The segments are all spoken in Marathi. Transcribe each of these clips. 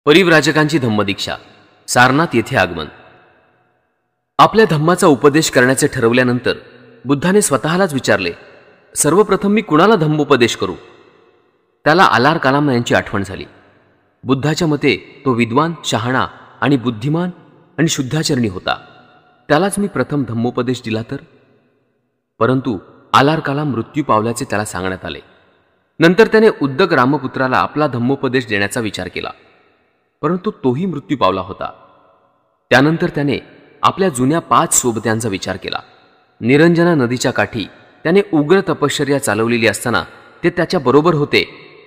परिव्राजकांची धम्मदीक्षा, सारनाथ येथे आगमन. आपल्या धम्माचा उपदेश करण्याचे ठरवल्यानंतर बुद्धाने स्वतःलाच विचारले, सर्वप्रथम मी कुणाला धम्मोपदेश करू? त्याला आलार कलाम यांची आठवण झाली. बुद्धाच्या मते तो विद्वान, शहाणा आणि बुद्धिमान आणि शुद्धाचरणी होता. त्यालाच मी प्रथम धम्मोपदेश दिला तर? परंतु आलार कलाम मृत्यू पावल्याचे त्याला सांगण्यात आले. नंतर त्याने उद्दक रामपुत्राला आपला धम्मोपदेश देण्याचा विचार केला, परंतु तोही मृत्यू पावला होता. त्यानंतर त्याने आपल्या जुन्या 5 सोबत्यांचा विचार केला. निरंजना नदीच्या काठी त्याने उग्र तपश्चर्या चालवलेली असताना ते त्याच्या बरोबर होते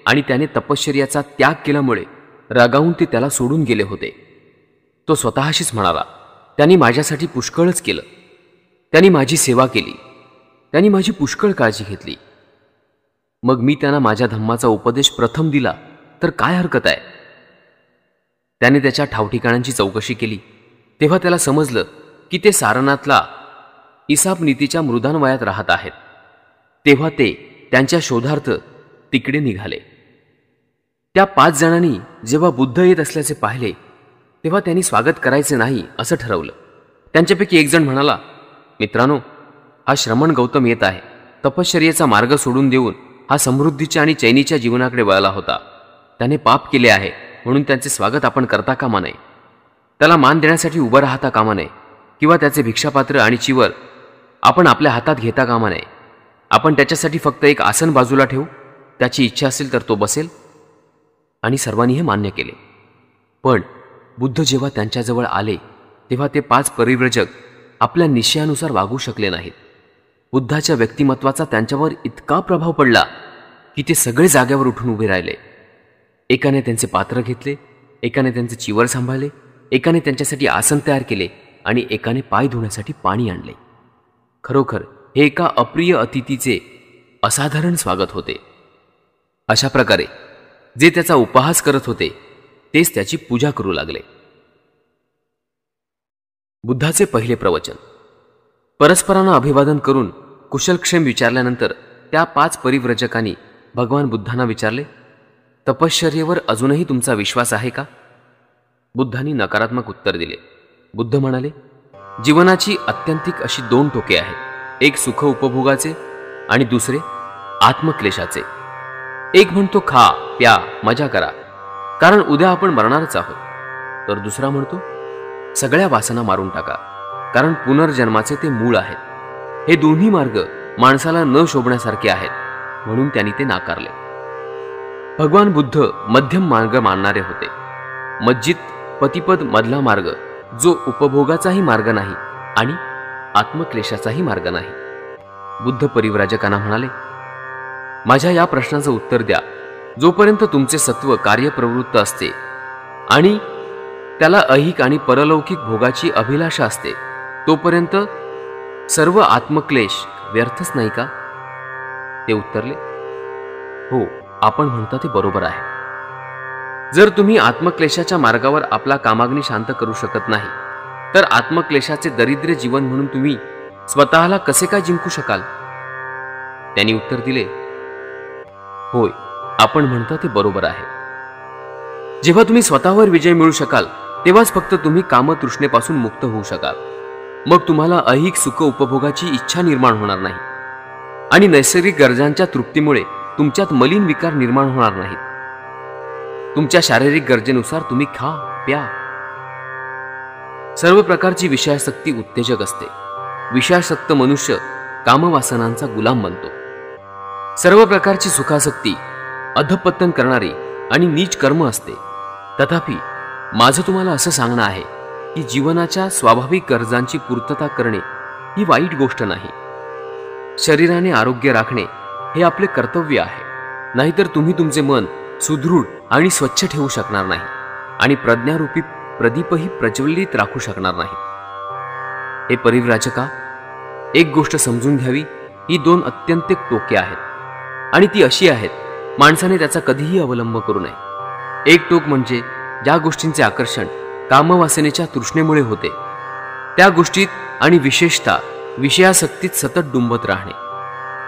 आणि त्याने तपश्चर्याचा त्याग केल्यामुळे रागावून ते त्याला सोडून गेले होते. तो स्वतःशीच म्हणाला, त्यांनी माझ्यासाठी पुष्कळच केलं. त्यांनी माझी सेवा केली. त्यांनी माझी पुष्कळ काळजी घेतली. मग मी त्यांना माझ्या धम्माचा उपदेश प्रथम दिला तर काय हरकत आहे? त्याने त्याच्या ठावठिकाणांची चौकशी केली. तेव्हा त्याला समजलं की ते सारनाथला इसाप नीतीच्या मृदान वयात राहत आहेत. तेव्हा ते त्यांच्या शोधार्थ तिकडे निघाले. त्या 5 जणांनी जेव्हा बुद्ध येत असल्याचे पाहिले तेव्हा त्यांनी स्वागत करायचे नाही असं ठरवलं. त्यांच्यापैकी एक जण म्हणाला, मित्रांनो, हा श्रमण गौतम येत आहे. तपश्चर्येचा मार्ग सोडून देऊन हा समृद्धीच्या आणि चैनीच्या जीवनाकडे वळला होता. त्याने पाप केले आहे म्हणून त्यांचे स्वागत आपण करता कामा नये. त्याला मान देण्यासाठी उभं राहता कामा नये किंवा त्याचे भिक्षापात्र आणि चिवर आपण आपल्या हातात घेता कामा नये. आपण त्याच्यासाठी फक्त एक आसन बाजूला ठेवू. त्याची इच्छा असेल तर तो बसेल. आणि सर्वांनी हे मान्य केले. पण बुद्ध जेव्हा त्यांच्याजवळ आले तेव्हा ते 5 परिव्रजक आपल्या निश्चयानुसार वागू शकले नाहीत. बुद्धाच्या व्यक्तिमत्वाचा त्यांच्यावर इतका प्रभाव पडला की ते सगळे जाग्यावर उठून उभे राहिले. एकाने त्यांचे पात्र घेतले, एकाने त्यांचे चिवर सांभाळले, एकाने त्यांच्यासाठी आसन तयार केले आणि एकाने पाय धुण्यासाठी पाणी आणले. खरोखर हे एका अप्रिय अतिथीचे असाधारण स्वागत होते. अशा प्रकारे जे त्याचा उपहास करत होते तेच त्याची पूजा करू लागले. बुद्धाचे पहिले प्रवचन. परस्परांना अभिवादन करून कुशलक्षेम विचारल्यानंतर त्या 5 परिव्रजकांनी भगवान बुद्धांना विचारले, तपश्चर्येवर अजूनही तुमचा विश्वास आहे का? बुद्धांनी नकारात्मक उत्तर दिले. बुद्ध म्हणाले, जीवनाची अत्यंतिक अशी 2 टोके आहेत. एक सुख उपभोगाचे आणि दुसरे आत्मक्लेशाचे. एक म्हणतो खा, प्या, मजा करा, कारण उद्या आपण मरणारच आहोत. तर दुसरा म्हणतो सगळ्या वासना मारून टाका, कारण पुनर्जन्माचे ते मूळ आहेत. हे दोन्ही मार्ग माणसाला न शोभण्यासारखे आहेत म्हणून त्यांनी ते नाकारले. भगवान बुद्ध मध्यम मार्ग मानणारे होते. मज्जिद पतिपद मधला मार्ग जो उपभोगाचाही मार्ग नाही आणि आत्मक्लेशाचाही मार्ग नाही. बुद्ध परिव्राजकांना म्हणाले, माझ्या या प्रश्नाचं उत्तर द्या. जोपर्यंत तुमचे सत्व कार्यप्रवृत्त असते आणि त्याला ऐहिक आणि परलौकिक भोगाची अभिलाषा असते तोपर्यंत सर्व आत्मक्लेश व्यर्थच नाही का? ते उत्तरले, हो, आपण म्हणता ते बरोबर आहे. जर तुम्ही आत्मक्लेशाच्या मार्गावर आपला कामाग्नी शांत करू शकत नाही तर आत्मक्लेशाचे दरिद्र जीवन म्हणून तुम्ही स्वतःला कसे काय जिंकू शकाल? त्यांनी उत्तर दिले, होय, आपण म्हणता ते बरोबर आहे. जेव्हा तुम्ही स्वतःवर विजय मिळू शकाल तेव्हाच फक्त तुम्ही कामतृष्णेपासून मुक्त होऊ शकाल. मग तुम्हाला ऐहिक सुख उपभोगाची इच्छा निर्माण होणार नाही आणि नैसर्गिक गरजांच्या तृप्तीमुळे तुमच्यात मलिन विकार निर्माण होणार नाहीत. तुमच्या शारीरिक गरजेनुसार तुम्ही खा, प्या. सर्व प्रकारची विषयासक्ती उत्तेजक असते. विषयासक्त मनुष्य कामवासनांचा गुलाम बनतो. सर्व प्रकारची सुखासक्ती अधपतन करणारी आणि नीच कर्म असते. तथापि माझं तुम्हाला असं सांगणं आहे की जीवनाच्या स्वाभाविक गरजांची पूर्तता करणे ही वाईट गोष्ट नाही. शरीराने आरोग्य राखणे हे आपले कर्तव्य आहे. नाहीतर तुम्ही तुमचे मन सुदृढ आणि स्वच्छ ठेवू शकणार नाही आणि प्रज्ञारूपी प्रदीपही प्रज्वलित राखू शकणार नाही. हे परिव्राजका, एक गोष्ट समजून घ्यावी. ही 2 अत्यंत टोके आहेत आणि ती अशी आहेत, माणसाने त्याचा कधीही अवलंब करू नये. एक टोक म्हणजे ज्या गोष्टींचे आकर्षण कामवासनेच्या तृष्णेमुळे होते त्या गोष्टीत आणि विशेषतः विषयासक्तीत सतत डुंबत राहणे.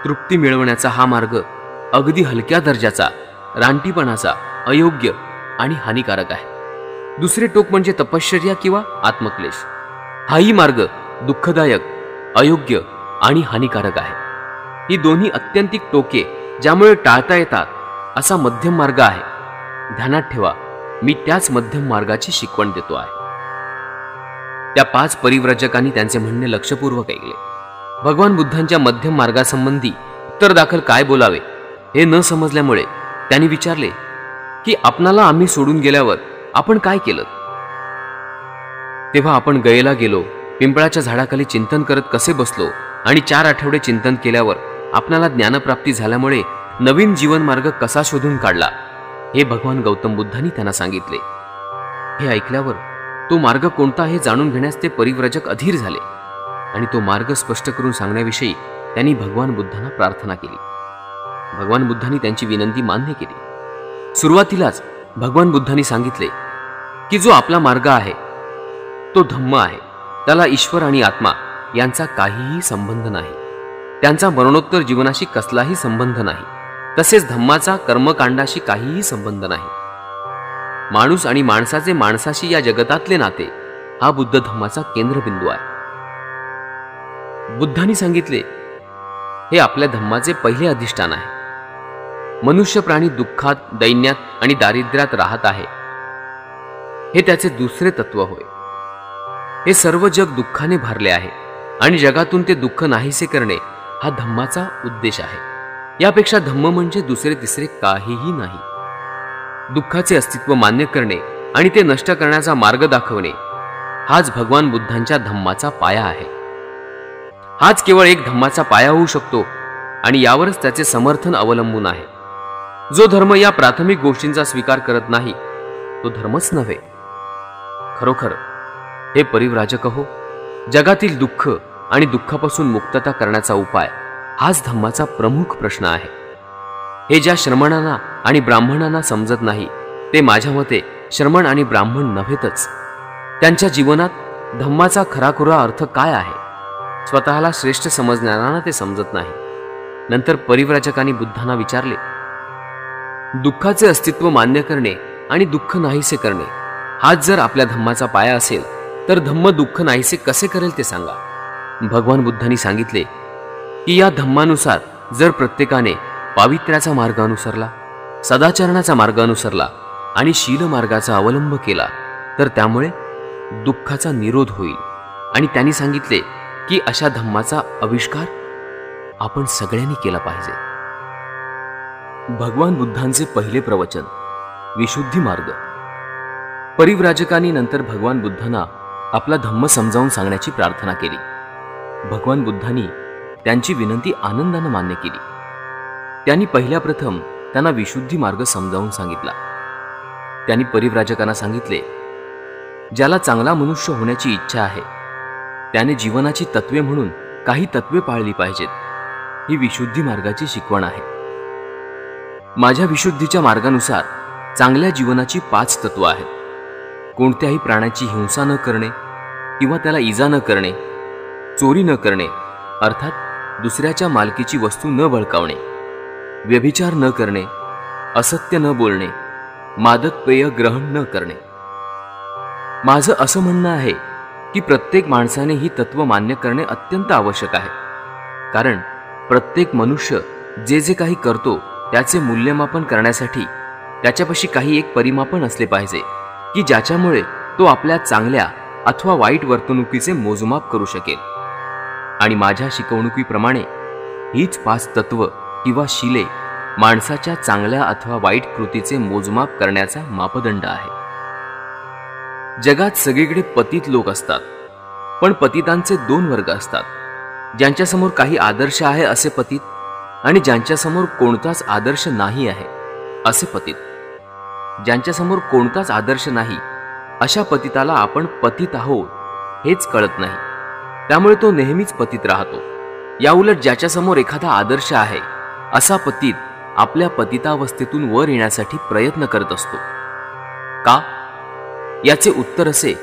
तृप्ती मिळवण्याचा हा मार्ग अगदी हलक्या दर्जाचा, रानटीपणाचा, अयोग्य आणि हानिकारक आहे. दुसरे टोक म्हणजे तपश्चर्या किंवा आत्मक्लेश. हाही मार्ग दुःखदायक, अयोग्य आणि हानिकारक आहे. ही दोन्ही अत्यंतिक टोके ज्यामुळे टाळता येतात असा मध्यम मार्ग आहे. ध्यानात ठेवा, मी त्याच मध्यम मार्गाची शिकवण देतो आहे. त्या 5 परिव्राजकांनी त्यांचे म्हणणे लक्षपूर्वक ऐकले. भगवान बुद्धांच्या मध्यम मार्गासंबंधी उत्तर दाखल काय बोलावे हे न समजल्यामुळे त्यांनी विचारले की आपणाला आम्ही सोडून गेल्यावर आपण काय केलं? तेव्हा आपण गयेला गेलो, पिंपळाच्या झाडाखाली चिंतन करत कसे बसलो आणि 4 आठवडे चिंतन केल्यावर आपणाला ज्ञानप्राप्ती झाल्यामुळे नवीन जीवन मार्ग कसा शोधून काढला हे भगवान गौतम बुद्धांनी त्यांना सांगितले. हे ऐकल्यावर तो मार्ग कोणता हे जाणून घेण्यास ते परिव्राजक अधीर झाले आणि तो मार्ग स्पष्ट करून सांगण्याविषयी त्यांनी भगवान बुद्धांना प्रार्थना केली. भगवान बुद्धांनी त्यांची विनंती मान्य केली. सुरुवातीलाच भगवान बुद्धांनी सांगितले की जो आपला मार्ग आहे तो धम्म आहे. त्याला ईश्वर आणि आत्मा यांचा काहीही संबंध नाही. त्यांचा मरणोत्तर जीवनाशी कसलाही संबंध नाही. तसेच धम्माचा कर्मकांडाशी काहीही संबंध नाही. माणूस आणि माणसाचे माणसाशी या जगतातले नाते हा बुद्ध धम्माचा केंद्रबिंदू आहे. बुद्धांनी सांगितले हे आपल्या धम्माचे पहिले अधिष्ठान आहे. मनुष्य प्राणी दुःखात, दैन्यात आणि दारिद्र्यात राहत आहे हे त्याचे दुसरे तत्व होय. हे सर्व जग दुःखाने भरले आहे आणि जगातून ते दुःख नाहीसे करणे हा धम्माचा उद्देश आहे. यापेक्षा धम्म म्हणजे दुसरे तिसरे काहीही नाही. दुःखाचे अस्तित्व मान्य करणे आणि ते नष्ट करण्याचा मार्ग दाखवणे हाच भगवान बुद्धांच्या धम्माचा पाया आहे. हाच केवळ एक धम्माचा पाया होऊ शकतो आणि यावरच त्याचे समर्थन अवलंबून आहे. जो धर्म या प्राथमिक गोष्टींचा स्वीकार करत नाही तो धर्मच नव्हे. खरोखर हे परिव्राजक हो, जगातील दुःख आणि दुःखापासून मुक्तता करण्याचा उपाय हाच धम्माचा प्रमुख प्रश्न आहे. हे ज्या श्रमणांना आणि ब्राह्मणांना समजत नाही ते माझ्या मते श्रमण आणि ब्राह्मण नव्हेतच. त्यांच्या जीवनात धम्माचा खराखुरा अर्थ काय आहे स्वतःला श्रेष्ठ समजणाऱ्यांना ते समजत नाही. नंतर परिव्राजकांनी बुद्धांना विचारले, दुःखाचे अस्तित्व मान्य करणे आणि दुःख नाहीसे करणे हाच जर आपल्या धम्माचा पाया असेल तर धम्म दुःख नाहीसे कसे करेल ते सांगा. भगवान बुद्धांनी सांगितले की या धम्मानुसार जर प्रत्येकाने पावित्र्याचा मार्ग अनुसरला, सदाचरणाचा मार्ग अनुसरला आणि शील मार्गाचा अवलंब केला तर त्यामुळे दुःखाचा निरोध होईल. आणि त्यांनी सांगितले की अशा धम्माचा आविष्कार आपण सगळ्यांनी केला पाहिजे. भगवान बुद्धांचे पहिले प्रवचन, विशुद्धी मार्ग. परिव्राजकांनी नंतर भगवान बुद्धांना आपला धम्म समजावून सांगण्याची प्रार्थना केली. भगवान बुद्धांनी त्यांची विनंती आनंदाने मान्य केली. त्यांनी पहिल्या प्रथम त्यांना विशुद्धी मार्ग समजावून सांगितला. त्यांनी परिव्राजकांना सांगितले, ज्याला चांगला मनुष्य होण्याची इच्छा आहे त्याने जीवनाची तत्वे म्हणून काही तत्वे पाळली पाहिजेत. ही विशुद्धी मार्गाची शिकवण आहे. माझ्या विशुद्धीच्या मार्गानुसार चांगल्या जीवनाची 5 तत्व आहेत. कोणत्याही प्राण्याची हिंसा न करणे किंवा त्याला इजा न करणे, चोरी न करणे अर्थात दुसऱ्याच्या मालकीची वस्तू न बळकावणे, व्यभिचार न करणे, असत्य न बोलणे, मादक पेय ग्रहण न करणे. माझं असं म्हणणं आहे की प्रत्येक माणसाने ही तत्व मान्य करणे अत्यंत आवश्यक आहे. कारण प्रत्येक मनुष्य जे जे काही करतो त्याचे मूल्यमापन करण्यासाठी त्याच्यापाशी काही एक परिमापन असले पाहिजे की ज्याच्यामुळे तो आपल्या चांगल्या अथवा वाईट वर्तणुकीचे मोजमाप करू शकेल. आणि माझ्या शिकवणुकीप्रमाणे हीच 5 तत्व किंवा शिले माणसाच्या चांगल्या अथवा वाईट कृतीचे मोजमाप करण्याचा मापदंड आहे. जगात सगळीकडे पतित लोक असतात, पण पतितांचे 2 वर्ग असतात. ज्यांच्यासमोर काही आदर्श आहे असे पतित आणि ज्यांच्यासमोर कोणताच आदर्श नाही आहे असे पतित. ज्यांच्यासमोर कोणताच आदर्श नाही अशा पतिताला आपण पतित आहोत हेच कळत नाही, त्यामुळे तो नेहमीच पतित राहतो. याउलट ज्याच्यासमोर एखादा आदर्श आहे असा पतित आपल्या पतितावस्थेतून वर येण्यासाठी प्रयत्न करत असतो. का? याचे उत्तर असे,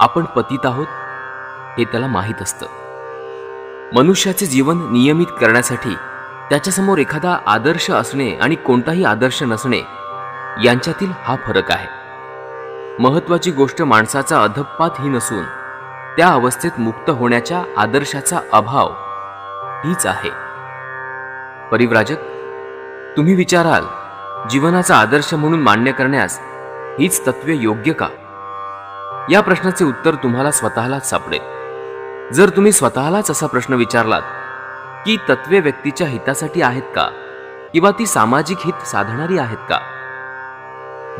आपण पतित आहोत हे त्याला माहीत असतं. मनुष्याचे जीवन नियमित करण्यासाठी त्याच्यासमोर एखादा आदर्श असणे आणि कोणताही आदर्श नसणे यांच्यातील हा फरक आहे. महत्वाची गोष्ट माणसाचा अधःपात ही नसून त्या अवस्थेत मुक्त होण्याच्या आदर्शाचा अभाव हीच आहे. परिव्राजक, तुम्ही विचाराल, जीवनाचा आदर्श म्हणून मान्य करण्यास हीच तत्वे योग्य का? या प्रश्नाचे उत्तर तुम्हाला स्वतःलाच सापडेल. जर तुम्ही स्वतःलाच असा प्रश्न विचारलात की तत्वे व्यक्तीच्या हितासाठी आहेत का, किंवा ती सामाजिक हित साधणारी आहेत का?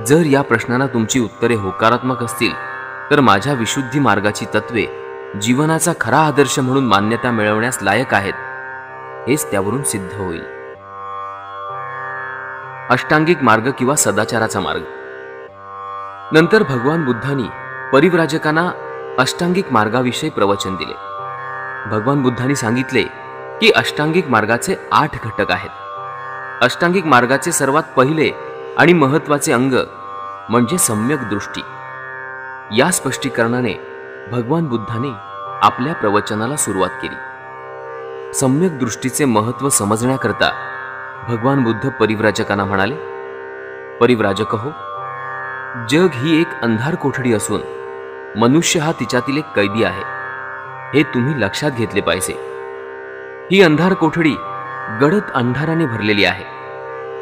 जर या प्रश्नाला तुमची उत्तरे होकारात्मक असतील तर माझ्या विशुद्धी मार्गाची तत्वे जीवनाचा खरा आदर्श म्हणून मान्यता मिळवण्यास लायक आहेत, हेच त्यावरून सिद्ध होईल. अष्टांगिक मार्ग किंवा सदाचाराचा मार्ग. नंतर भगवान बुद्धांनी परिव्राजकांना अष्टांगिक मार्गाविषयी प्रवचन दिले. भगवान बुद्धांनी सांगितले की अष्टांगिक मार्गाचे 8 घटक आहेत. अष्टांगिक मार्गाचे सर्वात पहिले आणि महत्वाचे अंग म्हणजे सम्यक दृष्टी. या स्पष्टीकरणाने भगवान बुद्धाने आपल्या प्रवचनाला सुरुवात केली. सम्यक दृष्टीचे महत्त्व समजण्याकरता भगवान बुद्ध परिव्राजकांना म्हणाले, परिव्राजकहो, जग ही एक अंधार कोठडी असून मनुष्य हा तिच्यातील एक कैदी आहे, हे तुम्ही लक्षात घेतले पाहिजे. ही अंधार कोठडी गडद अंधाराने भरलेली आहे.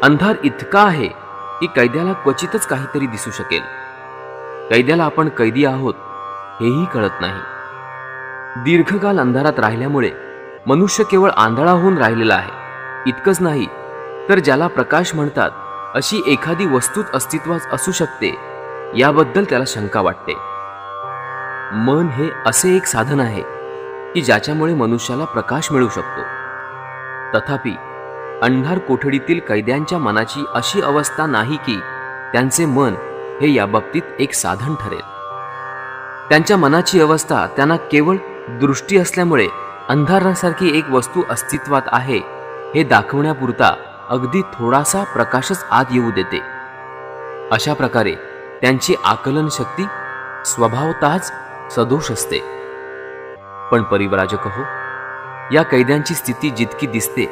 अंधार इतका आहे की कैद्याला क्वचितच काहीतरी दिसू शकेल. कैद्याला आपण कैदी आहोत हेही कळत नाही. दीर्घकाल अंधारात राहिल्यामुळे मनुष्य केवळ आंधळा होऊन राहिलेला आहे. इतकंच नाही तर ज्याला प्रकाश म्हणतात अशी एखादी वस्तूच अस्तित्वात असू शकते याबद्दल त्याला शंका वाटते. मन हे असे एक साधन आहे की ज्याच्यामुळे मनुष्याला प्रकाश मिळू शकतो. तथापि अंधार कोठडीतील कैद्यांच्या मनाची अशी अवस्था नाही की त्यांचे मन हे याबाबतीत एक साधन ठरेल. त्यांच्या मनाची अवस्था त्यांना केवळ दृष्टी असल्यामुळे अंधारासारखी एक वस्तू अस्तित्वात आहे हे दाखवण्यापुरता अगदी थोडासा प्रकाशच आत येऊ देते. अशा प्रकारे त्यांची आकलन शक्ती स्वभावतःच सदोष असते. पण परिव्राजक हो, या कैद्यांची स्थिती जितकी दिसते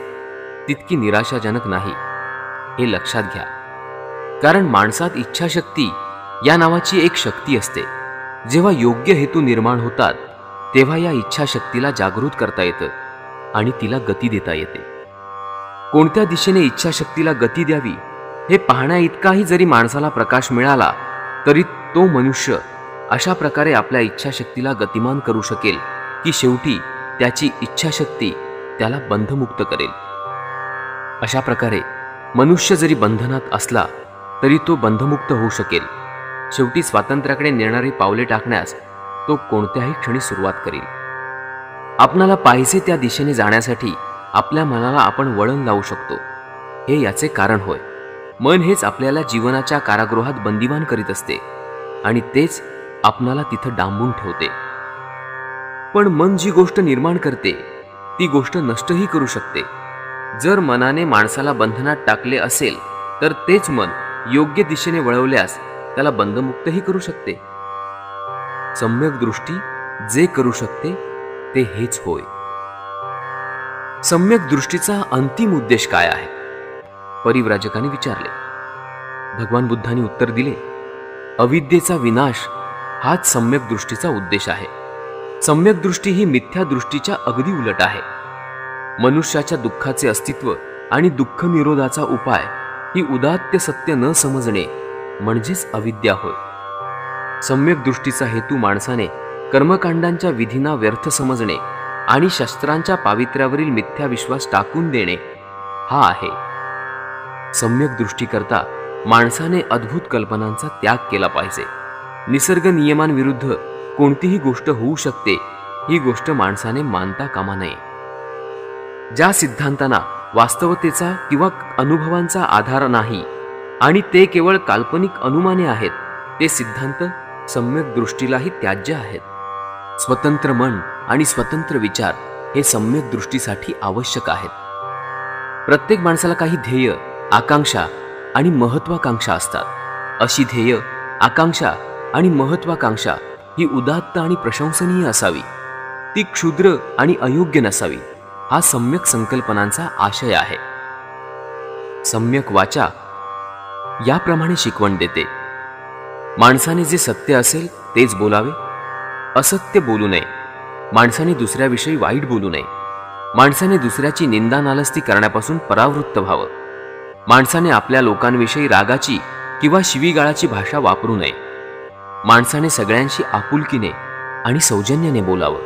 तितकी निराशाजनक नाही, हे लक्षात घ्या. कारण माणसात इच्छाशक्ती या नावाची एक शक्ती असते. जेव्हा योग्य हेतू निर्माण होतात तेव्हा या इच्छाशक्तीला जागृत करता येतं आणि तिला गती देता येते. कोणत्या दिशेने इच्छाशक्तीला गती द्यावी हे पाहण्या इतकाही जरी माणसाला प्रकाश मिळाला तरी तो मनुष्य अशा प्रकारे आपल्या इच्छाशक्तीला गतिमान करू शकेल की शेवटी त्याची इच्छाशक्ती त्याला बंधमुक्त करेल. अशा प्रकारे मनुष्य जरी बंधनात असला तरी तो बंधमुक्त होऊ शकेल. शेवटी स्वातंत्र्याकडे नेणारी पावले टाकण्यास तो कोणत्याही क्षणी सुरुवात करेल. आपणाला पाहिजे त्या दिशेने जाण्यासाठी आपल्या मनाला आपण वळण लावू शकतो. हे याचे कारण होय. मन हेच आपल्याला जीवनाच्या कारागृहात बंदिवान करीत असते आणि तेच आपणाला तिथं डांबून ठेवते. पण मन जी गोष्ट निर्माण करते ती गोष्ट नष्टही करू शकते. जर मनाने माणसाला बंधनात टाकले असेल तर तेच मन योग्य दिशेने वळवल्यास त्याला बंधमुक्तही करू शकते. सम्यक दृष्टी जे करू शकते ते हेच होय. सम्यक दृष्टीचा अंतिम उद्देश काय आहे? परिव्राजकाने विचारले. भगवान बुद्धांनी उत्तर दिले, अविद्येचा विनाश हाच सम्यक दृष्टीचा उद्देश आहे. सम्यक दृष्टी ही मिथ्या दृष्टीच्या अगदी उलट आहे. मनुष्याच्या दुःखाचे अस्तित्व आणि दुःख निरोधाचा उपाय ही उदात्त सत्य न समजणे म्हणजेच अविद्या होय. सम्यक दृष्टीचा हेतू माणसाने कर्मकांडांच्या विधींना व्यर्थ समजणे आणि शस्त्रांच्या पावित्र्यावरील मिथ्या विश्वास टाकून देणे हा आहे. सम्यक दृष्टीकरता माणसाने अद्भुत कल्पनांचा त्याग केला पाहिजे. निसर्ग नियमांविरुद्ध कोणतीही गोष्ट होऊ शकते ही गोष्ट माणसाने मानता कामा नये. ज्या सिद्धांतांना वास्तवतेचा किंवा अनुभवांचा आधार नाही आणि ते केवळ काल्पनिक अनुमाने आहेत ते सिद्धांत सम्यक दृष्टीलाही त्याज्य आहेत. स्वतंत्र मन आणि स्वतंत्र विचार हे सम्यक दृष्टीसाठी आवश्यक आहेत. प्रत्येक माणसाला काही ध्येय, आकांक्षा आणि महत्वाकांक्षा असतात. अशी ध्येय, आकांक्षा आणि महत्वाकांक्षा ही उदात्त आणि प्रशंसनीय असावी. ती क्षुद्र आणि अयोग्य नसावी. हा सम्यक संकल्पनांचा आशय आहे. सम्यक वाचा याप्रमाणे शिकवण देते. माणसाने जे सत्य असेल तेच बोलावे, असत्य बोलू नये. माणसाने दुसऱ्याविषयी वाईट बोलू नये. माणसाने दुसऱ्याची निंदा नालस्ती करण्यापासून परावृत्त व्हावं. माणसाने आपल्या लोकांविषयी रागाची किंवा शिवीगाळाची भाषा वापरू नये. माणसाने सगळ्यांशी आपुलकीने आणि सौजन्याने बोलावं.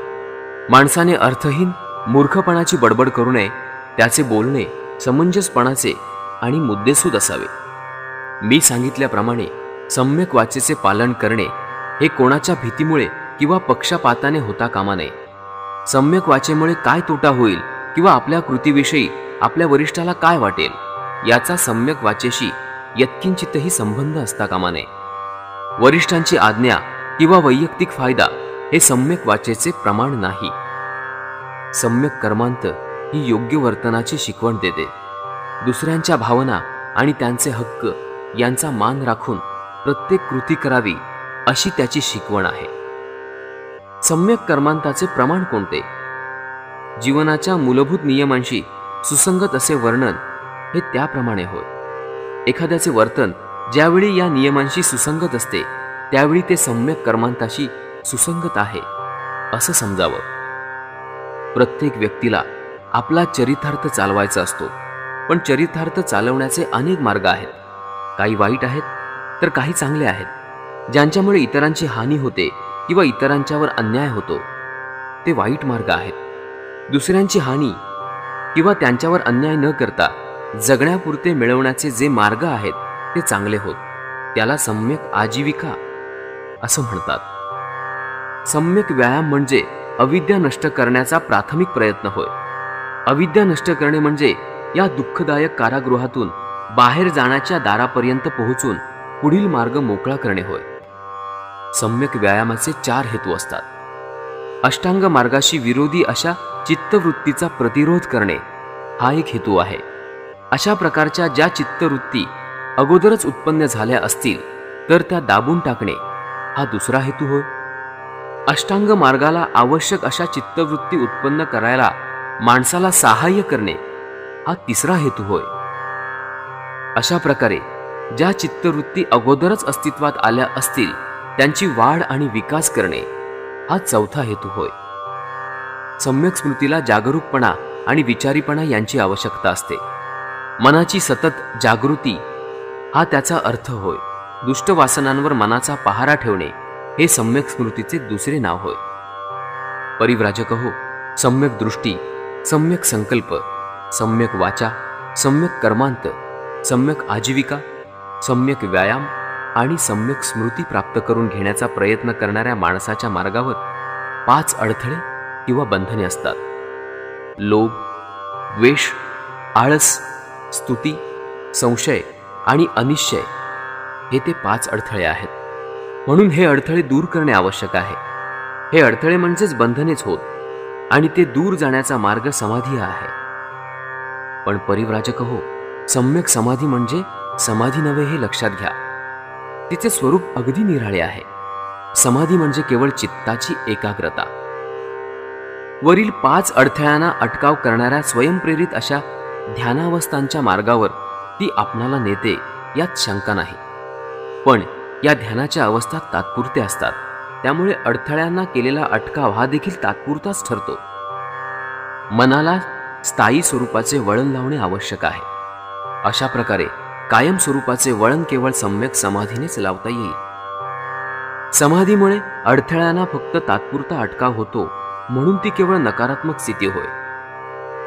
माणसाने अर्थहीन मूर्खपणाची बडबड करू नये. त्याचे बोलणे समंजसपणाचे आणि मुद्देसूद असावे. मी सांगितल्याप्रमाणे सम्यक वाचेचे पालन करणे हे कोणाच्या भीतीमुळे किंवा पक्षपाताने होता कामा नये. सम्यक वाचेमुळे काय तोटा होईल किंवा आपल्या कृतीविषयी आपल्या वरिष्ठाला काय वाटेल याचा सम्यक वाचेशी यत्किंचितही संबंध असता कामा नये. वरिष्ठांची आज्ञा किंवा वैयक्तिक फायदा हे सम्यक वाचेचे प्रमाण नाही. सम्यक कर्मांत ही योग्य वर्तनाची शिकवण देते. दुसऱ्यांच्या भावना आणि त्यांचे हक्क यांचा मान राखून प्रत्येक कृती करावी अशी त्याची शिकवण आहे. सम्यक कर्मांताचे प्रमाण कोणते? जीवनाच्या मूलभूत नियमांशी सुसंगत असे वर्णन हे त्याप्रमाणे होय. एखाद्याचे वर्तन ज्यावेळी या नियमांशी सुसंगत असते त्यावेळी ते सम्यक कर्मांताशी सुसंगत आहे असं समजावं. प्रत्येक व्यक्तीला आपला चरितार्थ चालवायचा असतो, पण चरितार्थ चालवण्याचे अनेक मार्ग आहेत. काही वाईट आहेत तर काही चांगले आहेत. ज्यांच्यामुळे इतरांची हानी होते किंवा इतरांच्यावर अन्याय होतो ते वाईट मार्ग आहेत. दुसऱ्यांची हानी किंवा त्यांच्यावर अन्याय न करता जगण्यापुरते मिळवण्याचे जे मार्ग आहेत ते चांगले होत. त्याला सम्यक आजीविका असं म्हणतात. सम्यक व्यायाम म्हणजे अविद्या नष्ट करण्याचा प्राथमिक प्रयत्न होय. अविद्या नष्ट करणे म्हणजे या दुःखदायक कारागृहातून बाहेर जाण्याच्या दारापर्यंत पोहोचून पुढील मार्ग मोकळा करणे होय. सम्यक व्यायामाचे 4 हेतू असतात. अष्टांग मार्गाशी विरोधी अशा चित्तवृत्तीचा प्रतिरोध करणे हा एक हेतू आहे. अशा प्रकारच्या ज्या चित्तवृत्ती अगोदरच उत्पन्न झाल्या असतील तर त्या दाबून टाकणे हा दुसरा हेतू होय. अष्टांग मार्गाला आवश्यक अशा चित्तवृत्ती उत्पन्न करायला माणसाला सहाय्य करणे हा तिसरा हेतू होय. अशा प्रकारे ज्या चित्तवृत्ती अगोदरच अस्तित्वात आल्या असतील त्यांची वाढ आणि विकास करणे हा चौथा हेतू होय. सम्यक स्मृतीला जागरूकपणा आणि विचारीपणा यांची आवश्यकता असते. मनाची सतत जागृती हा त्याचा अर्थ होय. दुष्ट वासनांवर मनाचा पहारा ठेवणे हे सम्यक स्मृतीचे दुसरे नाव होय. परिव्राजक हो, सम्यक दृष्टी, सम्यक संकल्प, सम्यक वाचा, सम्यक कर्मांत, सम्यक आजीविका, सम्यक व्यायाम आणि सम्यक स्मृती प्राप्त करून घेण्याचा प्रयत्न करणाऱ्या माणसाच्या मार्गावर 5 अडथळे किंवा बंधने असतात. लोभ, द्वेष, आळस, स्तुती, संशय आणि अनिश्चय हे ते 5 अडथळे आहेत. म्हणून हे अडथळे दूर करणे आवश्यक आहे. हे अडथळे म्हणजेच बंधनेच होत आणि ते दूर जाण्याचा मार्ग समाधी आहे. पण परिव्राजक हो, सम्यक समाधी म्हणजे समाधी नव्हे हे लक्षात घ्या. तिचे स्वरूप अगदी निराळे आहे. समाधी म्हणजे केवळ चित्ताची एकाग्रता. वरील 5 अडथळ्यांना अटकाव करणाऱ्या स्वयंप्रेरित अशा ध्यानावस्थांच्या मार्गावर ती आपणाला नेते यात शंका नाही. पण या ध्यानाच्या अवस्था तात्पुरत्या असतात. त्यामुळे अडथळ्यांना केलेला अटकाव हा देखील तात्पुरताच ठरतो. मनाला स्थायी स्वरूपाचे वळण लावणे आवश्यक आहे. अशा प्रकारे कायम स्वरूपाचे वळण केवळ सम्यक समाधीनेच लावता येईल. समाधीमुळे अडथळ्यांना फक्त तात्पुरता अटकाव होतो, म्हणून ती केवळ नकारात्मक स्थिती होय.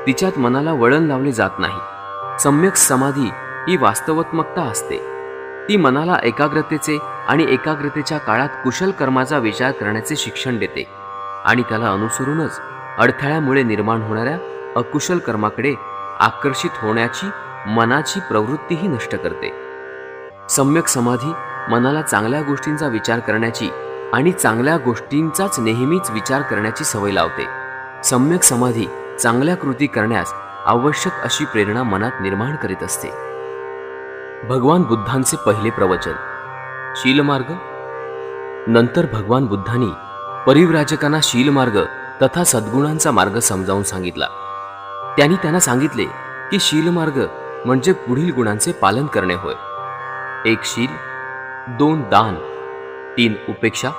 तिच्यात मनाला वळण लावले जात नाही. सम्यक समाधी ही वास्तवात्मकता असते. ती मनाला एकाग्रतेचे आणि एकाग्रतेच्या काळात कुशल कर्माचा विचार करण्याचे शिक्षण देते आणि त्याला अनुसरूनच अडथळ्यामुळे निर्माण होणाऱ्या अकुशल कर्माकडे आकर्षित होण्याची मनाची प्रवृत्तीही नष्ट करते. सम्यक समाधी मनाला चांगल्या गोष्टींचा विचार करण्याची आणि चांगल्या गोष्टींचाच नेहमीच विचार करण्याची सवय लावते. सम्यक समाधी चांगल्या कृती करण्यास आवश्यक अशी प्रेरणा मनात निर्माण करीत असते. भगवान बुद्धांचे पहिले प्रवचन शीलमार्ग. नंतर भगवान बुद्धांनी परिव्राजकांना शीलमार्ग तथा सद्गुणांचा मार्ग समजावून सांगितला. त्यांना सांगितले की शीलमार्ग म्हणजे पुढील गुणांचे पालन करणे होय. 1 शील, 2 दान, 3 उपेक्षा,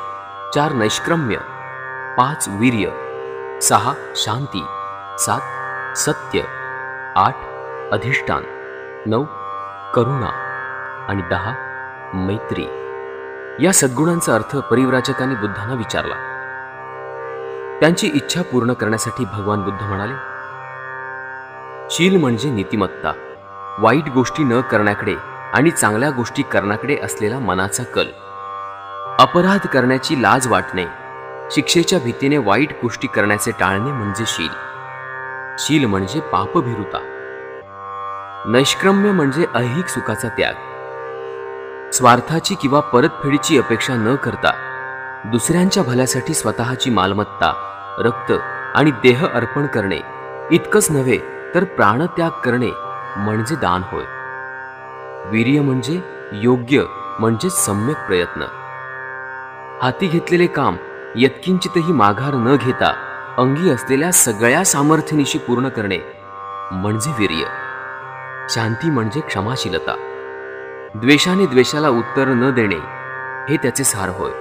4 नैष्क्रम्य, 5 वीर्य, 6 शांती, 7 सत्य, 8 अधिष्ठान, 9 करुणा आणि 10 मैत्री. या सद्गुणांचा अर्थ परिव्राजकांनी बुद्धांना विचारला. त्यांची इच्छा पूर्ण करण्यासाठी भगवान बुद्ध म्हणाले, शील म्हणजे नीतिमत्ता, वाईट गोष्टी न करण्याकडे आणि चांगल्या गोष्टी करण्याकडे असलेला मनाचा कल. अपराध करण्याची लाज वाटणे, शिक्षेच्या भीतीने वाईट गोष्टी करण्याचे टाळणे म्हणजे शील. शील म्हणजे पापभीरुता. नैष्क्रम्य म्हणजे ऐहिक सुखाचा त्याग. स्वार्थाची किंवा परतफेडीची अपेक्षा न करता दुसऱ्यांच्या भल्यासाठी स्वतःची मालमत्ता, रक्त आणि देह अर्पण करणे इतकंच नव्हे तर प्राणत्याग करणे म्हणजे दान होय. वीर्य म्हणजे योग्य म्हणजे सम्यक प्रयत्न. हाती घेतलेले काम यत्किंचितही माघार न घेता अंगी असलेल्या सगळ्या सामर्थ्यनिशी पूर्ण करणे म्हणजे वीर्य. शांती म्हणजे क्षमाशीलता. द्वेषाने द्वेषाला उत्तर न देणे हे त्याचे सार होय,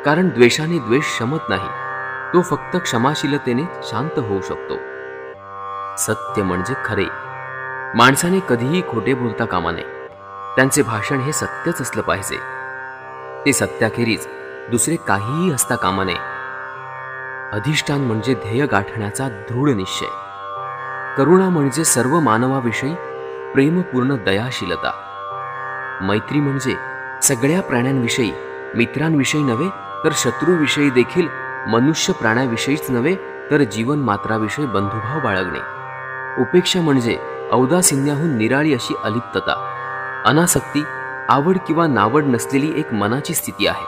कारण द्वेषाने द्वेष शमत नाही, तो फक्त क्षमाशीलतेने शांत होऊ शकतो. सत्य म्हणजे खरे. माणसाने कधीही खोटे बोलता कामा नये. त्यांचे भाषण हे सत्यच असलं पाहिजे. ते सत्याखेरीज दुसरे काहीही असता कामा नये. अधिष्ठान म्हणजे ध्येय गाठण्याचा दृढ निश्चय. करुणा म्हणजे सर्व मानवाविषयी प्रेमपूर्ण दयाशीलता. मैत्री म्हणजे सगळ्या प्राण्यांविषयी, मित्रांविषयी नव्हे तर शत्रूविषयी देखील, मनुष्य प्राण्याविषयीच नव्हे तर जीवन मात्राविषयी बंधुभाव बाळगणे. उपेक्षा म्हणजे औदासिन्याहून निराळी अशी अलिप्तता. अनासक्ती, आवड किंवा नावड नसलेली एक मनाची स्थिती आहे.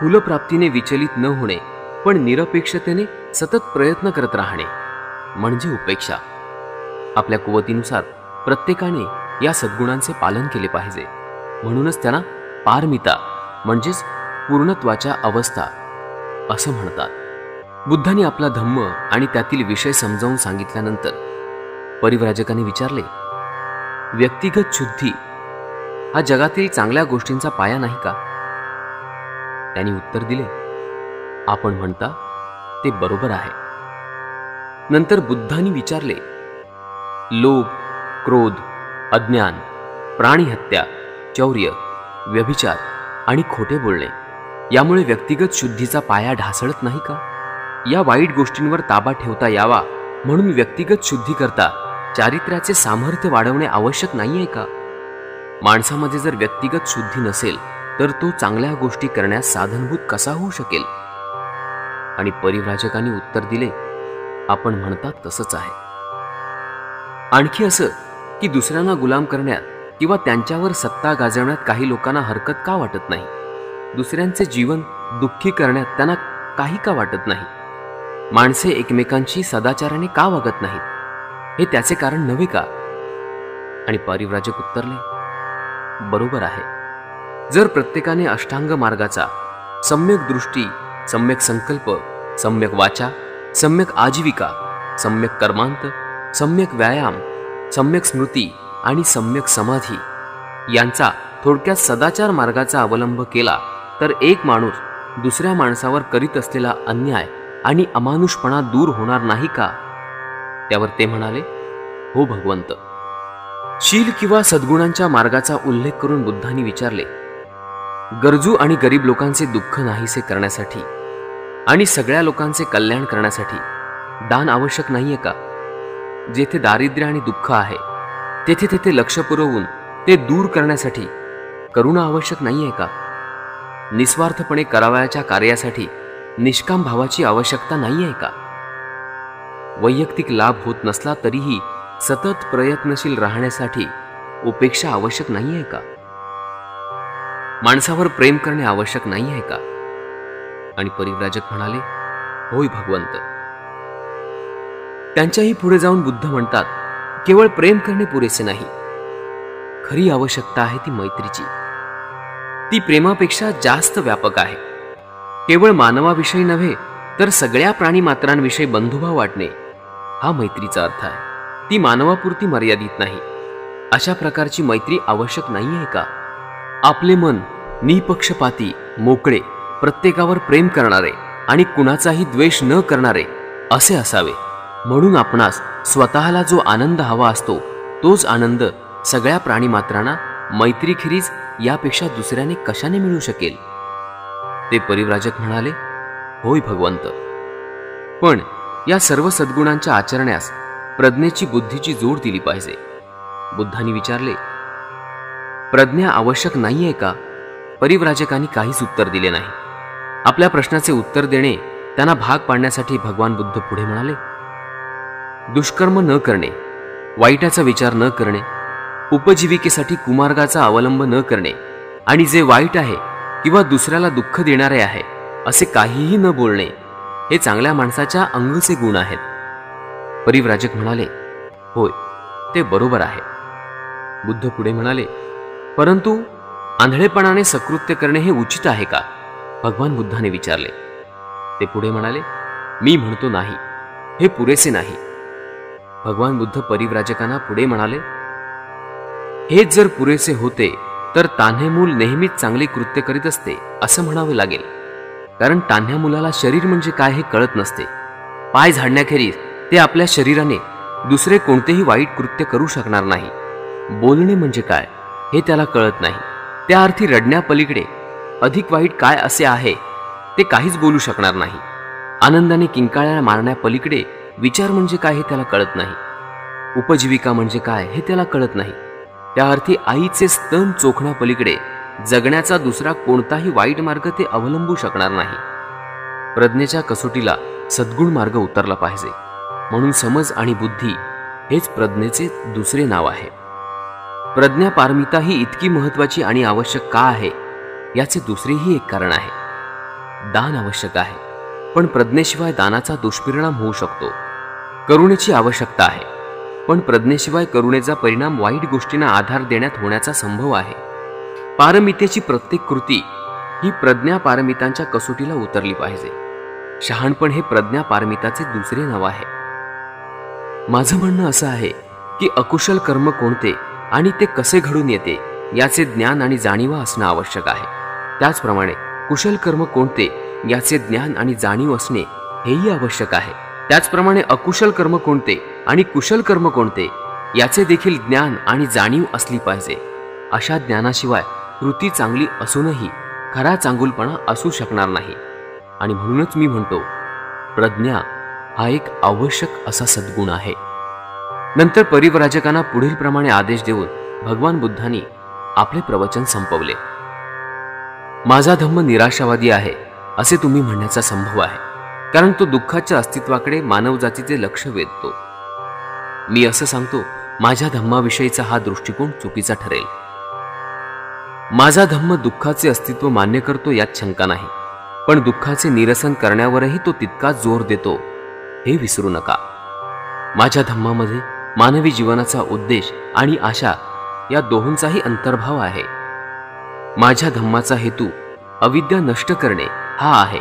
फुलप्राप्तीने विचलित न होणे पण निरपेक्षतेने सतत प्रयत्न करत राहणे म्हणजे उपेक्षा. आपल्या कुवतीनुसार प्रत्येकाने या सद्गुणांचे पालन केले पाहिजे. म्हणूनच त्यांना पारमिता म्हणजेच पूर्णत्वाच्या अवस्था असं म्हणतात. बुद्धांनी आपला धम्म आणि त्यातील विषय समजावून सांगितल्यानंतर परिव्राजकांनी विचारले, व्यक्तिगत शुद्धी हा जगातील चांगल्या गोष्टींचा पाया नाही का? त्यांनी उत्तर दिले, आपण म्हणता ते बरोबर आहे. नंतर बुद्धांनी विचारले, लोभ, क्रोध, अज्ञान, प्राणीहत्या, चौर्य, व्यभिचार आणि खोटे बोलणे यामुळे व्यक्तिगत शुद्धीचा पाया ढासळत नाही का? या वाईट गोष्टींवर ताबा ठेवता यावा म्हणून व्यक्तिगत शुद्धी करता चारित्र्याचे सामर्थ्य वाढवणे आवश्यक नाहीये का? माणसामध्ये जर व्यक्तिगत शुद्धी नसेल तर तो चांगल्या गोष्टी करण्यास साधनभूत कसा होऊ शकेल? आणि परिव्राजकांनी उत्तर दिले, आपण म्हणतात तसंच आहे. आणखी असं की दुसऱ्यांना गुलाम करण्यात किंवा त्यांच्यावर सत्ता गाजवण्यात काही लोकांना हरकत का वाटत नाही? दुसऱ्यांचे जीवन दुःखी करण्यात त्यांना काही का वाटत नाही? माणसे एकमेकांशी सदाचाराने का वागत नाहीत? हे त्याचे कारण नव्हे का? आणि परिव्राजक उत्तरले, बरोबर आहे. जर प्रत्येकाने अष्टांग मार्गाचा सम्यक दृष्टी, सम्यक संकल्प, सम्यक वाचा, सम्यक आजीविका, सम्यक कर्मांत, सम्यक व्यायाम, सम्यक स्मृती आणि सम्यक समाधी यांचा थोडक्यात सदाचार मार्गाचा अवलंब केला तर एक माणूस दुसऱ्या माणसावर करीत असलेला अन्याय आणि अमानुषपणा दूर होणार नाही का? त्यावर ते म्हणाले, हो भगवंत. शील किंवा सद्गुणांच्या मार्गाचा उल्लेख करून बुद्धांनी विचारले, गरजू आणि गरीब लोकांचे दुःख नाहीसे करण्यासाठी आणि सगळ्या लोकांचे कल्याण करण्यासाठी दान आवश्यक नाहीये का? जेथे दारिद्र्य आणि दुःख आहे तेथे तेथे लक्ष पुरवून ते दूर करण्यासाठी करुणा आवश्यक नाहीये का? निस्वार्थपणे करावयाच्या कार्यासाठी निष्काम भावाची आवश्यकता नाहीये का? वैयक्तिक लाभ होत नसला तरीही सतत प्रयत्नशील राहण्यासाठी उपेक्षा आवश्यक नाहीये का? माणसावर प्रेम करणे आवश्यक नाहीये का? आणि परिव्राजक म्हणाले, होय भगवंत. त्यांच्याही पुढे जाऊन बुद्ध म्हणतात, केवळ प्रेम करणे पुरेसे नाही. खरी आवश्यकता आहे ती मैत्रीची. ती प्रेमापेक्षा जास्त व्यापक आहे. केवळ मानवाविषयी नव्हे तर सगळ्या प्राणीमात्रांविषयी बंधुभाव वाटणे हा मैत्रीचा अर्थ आहे. ती मानवापुरती मर्यादित नाही. अशा प्रकारची मैत्री आवश्यक नाहीये का? आपले मन निपक्षपाती मोकळे, प्रत्येकावर प्रेम करणारे आणि कुणाचाही द्वेष न करणारे असे असावे. म्हणून आपणास स्वतःला जो आनंद हवा असतो तोच आनंद सगळ्या प्राणीमात्रांना मैत्रीखेरीज यापेक्षा दुसऱ्याने कशाने मिळू शकेल. ते परिव्राजक म्हणाले, होय भगवंत, पण या सर्व सद्गुणांच्या आचरण्यास प्रज्ञेची बुद्धीची जोड दिली पाहिजे. बुद्धांनी विचारले, प्रज्ञा आवश्यक नाहीये का? परिव्राजकांनी काहीच उत्तर दिले नाही. आपल्या प्रश्नाचे उत्तर देणे त्यांना भाग पाडण्यासाठी भगवान बुद्ध पुढे म्हणाले, दुष्कर्म न करणे, वाईटाचा विचार न करणे, उपजीविकेसाठी कुमार्गाचा अवलंब न करणे आणि जे वाईट आहे किंवा दुसऱ्याला दुःख देणारे आहे असे काहीही न बोलणे हे चांगल्या माणसाच्या अंगचे गुण आहेत. परिव्राजक म्हणाले, होय, ते बरोबर आहे. बुद्ध पुढे म्हणाले, परंतु आंधळेपणाने सकृत्य करणे हे उचित आहे का? भगवान बुद्धाने विचारले. ते पुढे म्हणाले, मी म्हणतो नाही, हे पुरेसे नाही. भगवान बुद्ध परिव्राजकांना पुढे म्हणाले, हेच जर पुरेसे होते तर तान्हे मूल नेहमीच चांगले कृत्य करीत असते असं म्हणावे लागेल. कारण तान्ह्या मुलाला शरीर म्हणजे काय हे कळत नसते. पाय झाडण्याखेरीज ते आपल्या शरीराने दुसरे कोणतेही वाईट कृत्य करू शकणार नाही. बोलणे म्हणजे काय हे त्याला कळत नाही. त्या अर्थी रडण्यापलीकडे अधिक वाईट काय असे आहे ते काहीच बोलू शकणार नाही. आनंदाने किंकाळ्या मारण्यापलीकडे विचार म्हणजे काय हे त्याला कळत नाही. उपजीविका म्हणजे काय हे त्याला कळत नाही. त्या अर्थी आईचे स्तन चोखण्यापलीकडे जगण्याचा दुसरा कोणताही वाईट मार्ग ते अवलंबू शकणार नाही. प्रज्ञेच्या कसोटीला सद्गुण मार्ग उतरला पाहिजे. म्हणून समज आणि बुद्धी हेच प्रज्ञेचे दुसरे नाव आहे. प्रज्ञा पारमिता ही इतकी महत्वाची आणि आवश्यक का आहे याचे दुसरेही एक कारण आहे. दान आवश्यक आहे, पण प्रज्ञेशिवाय दानाचा दुष्परिणाम होऊ शकतो. करुणेची आवश्यकता आहे, पण प्रज्ञेशिवाय करुणेचा परिणाम वाईट गोष्टींना आधार देण्यात होण्याचा संभव आहे. पारमितेची प्रत्येक कृती ही प्रज्ञा पारमितांच्या कसोटीला उतरली पाहिजे. शहाणपण हे प्रज्ञा पारमिताचे दुसरे नाव आहे. माझं म्हणणं असं आहे की अकुशल कर्म कोणते आणि ते कसे घडून येते याचे ज्ञान आणि जाणीव असणं आवश्यक आहे. त्याचप्रमाणे कुशल कर्म कोणते याचे ज्ञान आणि जाणीव असणे हेही आवश्यक आहे. त्याचप्रमाणे अकुशल कर्म कोणते आणि कुशल कर्म कोणते याचे देखील ज्ञान आणि जाणीव असली पाहिजे. अशा ज्ञानाशिवाय कृती चांगली असूनही खरा चांगुलपणा असू शकणार नाही. आणि म्हणूनच मी म्हणतो, प्रज्ञा हा एक आवश्यक असा सद्गुण आहे. नंतर परिव्राजकांना पुढील प्रमाणे आदेश देऊन भगवान बुद्धांनी आपले प्रवचन संपवले. माझा धम्म निराशावादी आहे असे तुम्ही म्हणण्याचा संभव आहे, कारण तो दुःखाच्या अस्तित्वाकडे मानवजातीचे लक्ष वेधतो. मी असं सांगतो, माझ्या धम्माविषयीचा हा दृष्टिकोन चुकीचा ठरेल. माझा धम्म दुःखाचे अस्तित्व मान्य करतो यात शंका नाही, पण दुःखाचे निरसन करण्यावरही तो तितकाच जोर देतो हे विसरू नका. माझ्या धम्मामध्ये मानवी जीवनाचा उद्देश आणि आशा या दोहोंचाही अंतर्भाव आहे. माझ्या धम्माचा हेतू अविद्या नष्ट करणे हा आहे.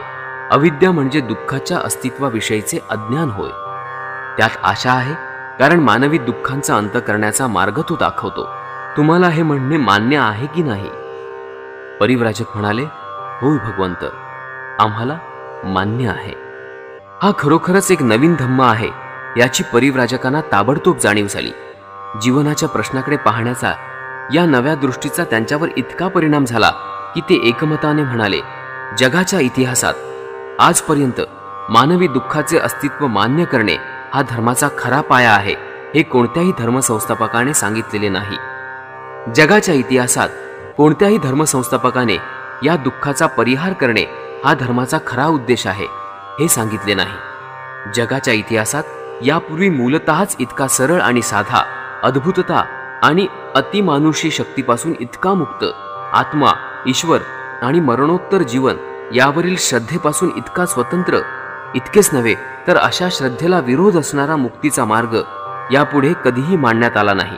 अविद्या म्हणजे दुःखाच्या अस्तित्वाविषयीचे अज्ञान होय. त्यात आशा आहे, कारण मानवी दुःखांचा अंत करण्याचा मार्ग तो दाखवतो. तुम्हाला हे म्हणणे मान्य आहे की नाही? परिव्राजक म्हणाले, होय भगवंत, आम्हाला मान्य आहे. हा खरोखरच एक नवीन धम्म आहे याची परिव्राजकांना ताबडतोब जाणीव झाली. जीवनाच्या प्रश्नाकडे पाहण्याचा या नव्या दृष्टीचा त्यांच्यावर इतका परिणाम झाला की ते एकमताने म्हणाले, जगाच्या इतिहासात आजपर्यंत मानवी दुःखाचे अस्तित्व मान्य करणे हा धर्माचा खरा पाया आहे हे कोणत्याही धर्मसंस्थापकाने सांगितलेले नाही. जगाच्या इतिहासात कोणत्याही धर्मसंस्थापकाने या दुःखाचा परिहार करणे हा धर्माचा खरा उद्देश आहे हे सांगितले नाही. जगाच्या इतिहासात यापूर्वी मूलतःच इतका सरळ आणि साधा, अद्भुतता आणि अतिमानुषी शक्तीपासून इतका मुक्त, आत्मा, ईश्वर आणि मरणोत्तर जीवन यावरील श्रद्धेपासून इतका स्वतंत्र, इतकेच नव्हे तर अशा श्रद्धेला विरोध असणारा मुक्तीचा मार्ग यापुढे कधीही मांडण्यात आला नाही.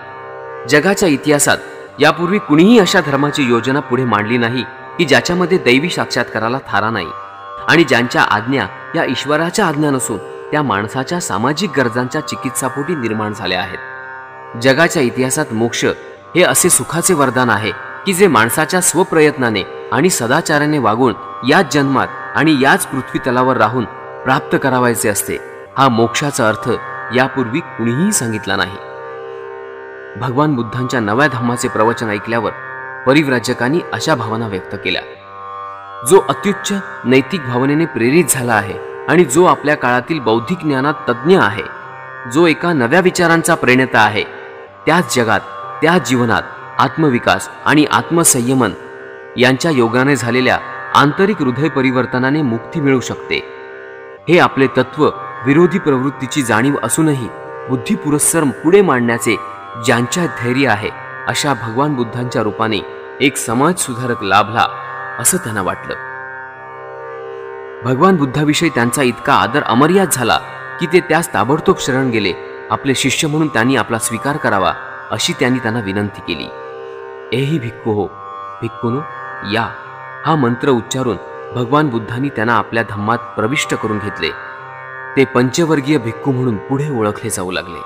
जगाच्या इतिहासात यापूर्वी कुणीही अशा धर्माची योजना पुढे मांडली नाही की ज्याच्यामध्ये दैवी साक्षात्काराला थारा नाही आणि ज्यांच्या आज्ञा या ईश्वराच्या आज्ञा नसून त्या माणसाच्या सामाजिक गरजांच्या चिकित्सापोटी निर्माण झाल्या आहेत. जगाच्या इतिहासात मोक्ष हे असे सुखाचे वरदान आहे की जे माणसाच्या स्वप्रयत्नाने आणि सदाचाराने वागून याच जन्मात आणि याच पृथ्वी तलावर राहून प्राप्त करावायचे असते, हा मोक्षाचा अर्थ यापूर्वी कुणीही सांगितला नाही. भगवान बुद्धांच्या नव्या धम्माचे प्रवचन ऐकल्यावर परिव्राजकांनी अशा भावना व्यक्त केल्या. जो अत्युच्च नैतिक भावनेने प्रेरित झाला आहे आणि जो आपल्या काळातील बौद्धिक ज्ञानात तज्ज्ञ आहे, जो एका नव्या विचारांचा प्रणेता आहे, त्याच जगात त्याच जीवनात आत्मविकास आणि आत्मसंयमन यांच्या योगाने झालेल्या आंतरिक हृदय परिवर्तनाने मुक्ती मिळू शकते. हे आपले तत्व विरोधी प्रवृत्तीची जाणीव असूनही बुद्धी पुरस्सर पुढे मांडण्याचे ज्यांच्या धैर्य आहे, अशा भगवान बुद्धांच्या रूपाने एक समाज सुधारक लाभला असं त्यांना वाटलं. भगवान बुद्धाविषयी त्यांचा इतका आदर अमर्याद झाला की ते त्यास ताबडतोब शरण गेले. आपले शिष्य म्हणून त्यांनी आपला स्वीकार करावा अशी त्यांनी त्यांना विनंती केली. एही भिक्खू हो, भिक्खूनो या, हा मंत्र उच्चारून भगवान बुद्धांनी त्यांना आपल्या धम्मात प्रविष्ट करून घेतले. ते पंचवर्गीय भिक्खू म्हणून पुढे ओळखले जाऊ लागले.